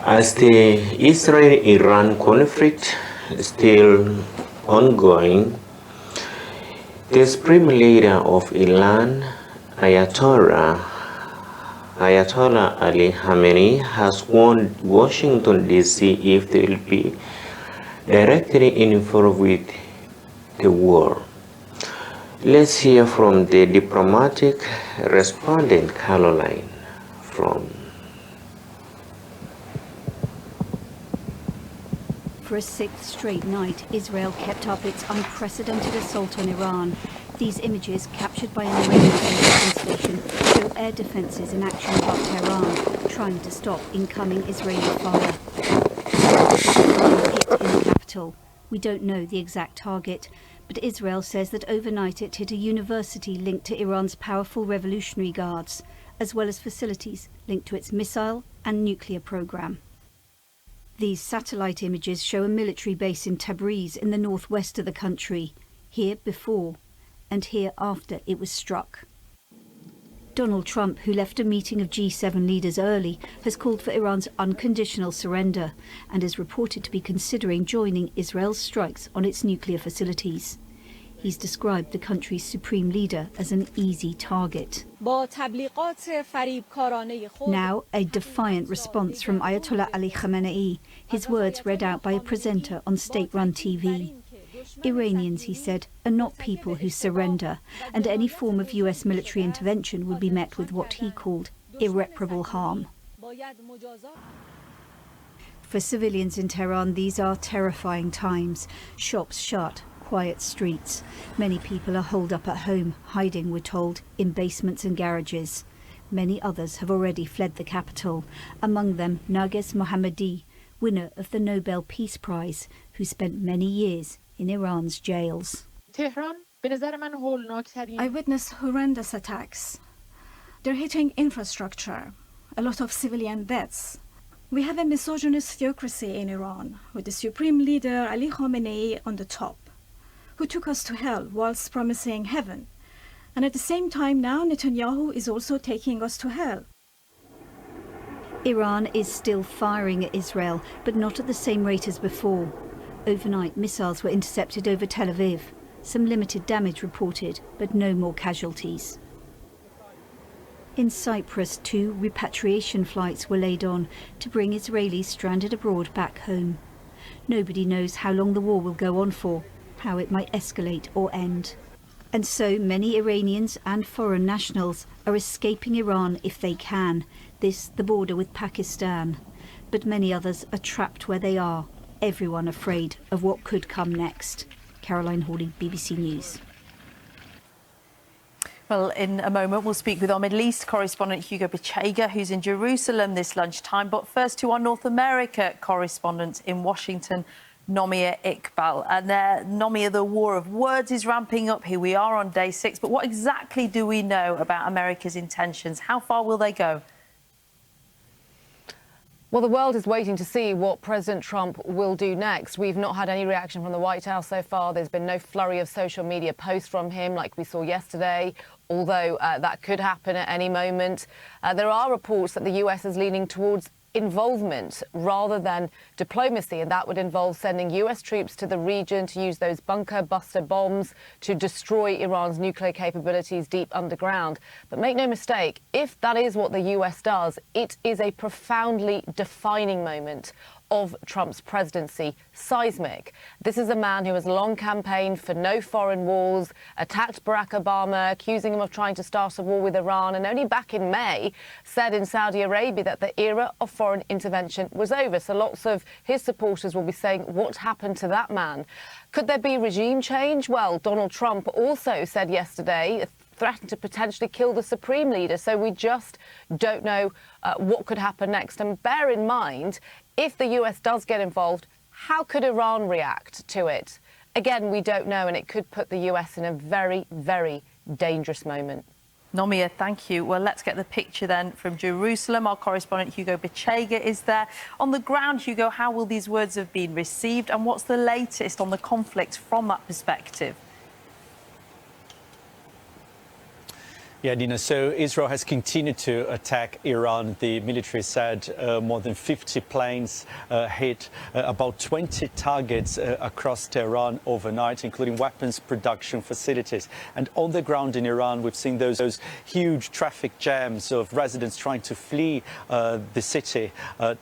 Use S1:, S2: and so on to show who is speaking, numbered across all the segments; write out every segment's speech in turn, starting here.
S1: As the Israel-Iran conflict is still ongoing, the supreme leader of Iran, Ayatollah Ali Khamenei, has warned Washington, D.C. if they will be directly involved with the war. Let's hear from the diplomatic respondent, Caroline, from.
S2: For a sixth straight night, Israel kept up its unprecedented assault on Iran. These images, captured by an Iranian television station, show air defences in action above Tehran, trying to stop incoming Israeli fire. Hit in the capital. We don't know the exact target, but Israel says that overnight it hit a university linked to Iran's powerful Revolutionary Guards, as well as facilities linked to its missile and nuclear program. These satellite images show a military base in Tabriz in the northwest of the country, here before and here after it was struck. Donald Trump, who left a meeting of G7 leaders early, has called for Iran's unconditional surrender and is reported to be considering joining Israel's strikes on its nuclear facilities. He's described the country's supreme leader as an easy target. Now, a defiant response from Ayatollah Ali Khamenei, his words read out by a presenter on state-run TV. Iranians, he said, are not people who surrender, and any form of US military intervention would be met with what he called irreparable harm. For civilians in Tehran, these are terrifying times. Shops shut, quiet streets. Many people are holed up at home, hiding, we're told, in basements and garages. Many others have already fled the capital, among them Narges Mohammadi, winner of the Nobel Peace Prize, who spent many years in Iran's jails.
S3: I witnessed horrendous attacks. They're hitting infrastructure, a lot of civilian deaths. We have a misogynist theocracy in Iran, with the supreme leader Ali Khamenei on the top, who took us to hell whilst promising heaven. And at the same time now, Netanyahu is also taking us to hell.
S2: Iran is still firing at Israel, but not at the same rate as before. Overnight, missiles were intercepted over Tel Aviv. Some limited damage reported, but no more casualties. In Cyprus, 2 repatriation flights were laid on to bring Israelis stranded abroad back home. Nobody knows how long the war will go on for, how it might escalate or end. And so many Iranians and foreign nationals are escaping Iran if they can, this the border with Pakistan. But many others are trapped where they are, everyone afraid of what could come next. Caroline Hawley, BBC News.
S4: Well, in a moment, we'll speak with our Middle East correspondent Hugo Bichega, who's in Jerusalem this lunchtime. But first to our North America correspondent in Washington, Nomia Iqbal. And Nomia, the war of words is ramping up. Here we are on day 6. But what exactly do we know about America's intentions? How far will they go?
S5: Well, the world is waiting to see what President Trump will do next. We've not had any reaction from the White House so far. There's been no flurry of social media posts from him like we saw yesterday, although that could happen at any moment. There are reports that the US is leaning towards involvement rather than diplomacy, and that would involve sending US troops to the region to use those bunker buster bombs to destroy Iran's nuclear capabilities deep underground. But make no mistake, if that is what the US does, it is a profoundly defining moment of Trump's presidency, seismic. This is a man who has long campaigned for no foreign wars, attacked Barack Obama, accusing him of trying to start a war with Iran, and only back in May said in Saudi Arabia that the era of foreign intervention was over. So lots of his supporters will be saying, what happened to that man? Could there be regime change? Well, Donald Trump also said yesterday, threatened to potentially kill the supreme leader. So we just don't know what could happen next. And bear in mind, if the US does get involved, how could Iran react to it? Again, we don't know, and it could put the US in a very, very dangerous moment.
S4: Nomia, thank you. Well, let's get the picture then from Jerusalem. Our correspondent Hugo Bichega is there. On the ground, Hugo, how will these words have been received, and what's the latest on the conflict from that perspective?
S6: Yeah, Nina, so Israel has continued to attack Iran. The military said more than 50 planes hit about 20 targets across Tehran overnight, including weapons production facilities. And on the ground in Iran, we've seen those huge traffic jams of residents trying to flee the city,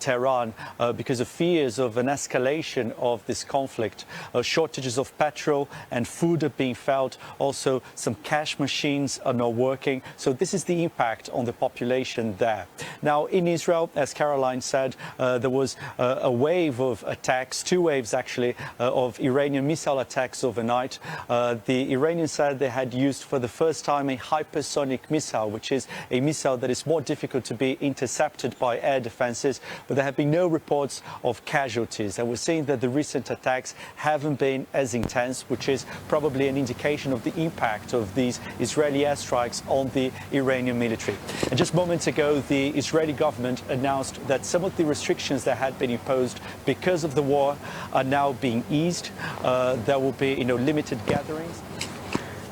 S6: Tehran, because of fears of an escalation of this conflict. Shortages of petrol and food are being felt. Also, some cash machines are not working. So this is the impact on the population there. Now, in Israel, as Caroline said, there was a wave of attacks, 2 waves actually, of Iranian missile attacks overnight. The Iranians said they had used for the first time a hypersonic missile, which is a missile that is more difficult to be intercepted by air defenses, but there have been no reports of casualties. And we're seeing that the recent attacks haven't been as intense, which is probably an indication of the impact of these Israeli airstrikes on the Iranian military. And just moments ago, the Israeli government announced that some of the restrictions that had been imposed because of the war are now being eased. There will be, limited gatherings.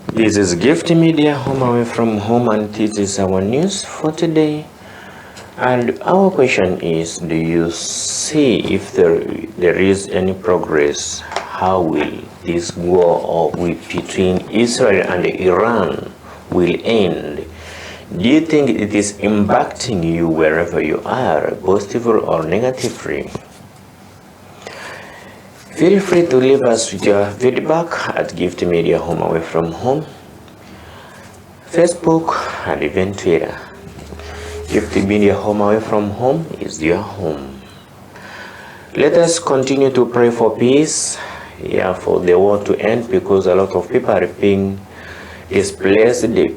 S1: This is Gift Media, home away from home, and this is our news for today. And our question is, do you see if there is any progress? How will this war between Israel and Iran will end? Do you think it is impacting you wherever you are, positively or negatively? Feel free to leave us with your feedback at Gift Media Home Away from Home, Facebook, and even Twitter. Gift Media Home Away from Home is your home. Let us continue to pray for peace, for the war to end, because a lot of people are being displaced, a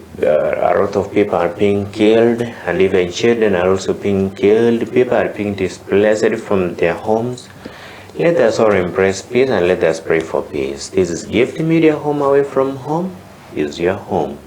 S1: lot of people are being killed, and even children are also being killed. People are being displaced from their homes. Let us all embrace peace and let us pray for peace. This is Gift Media Home Away from Home is your home.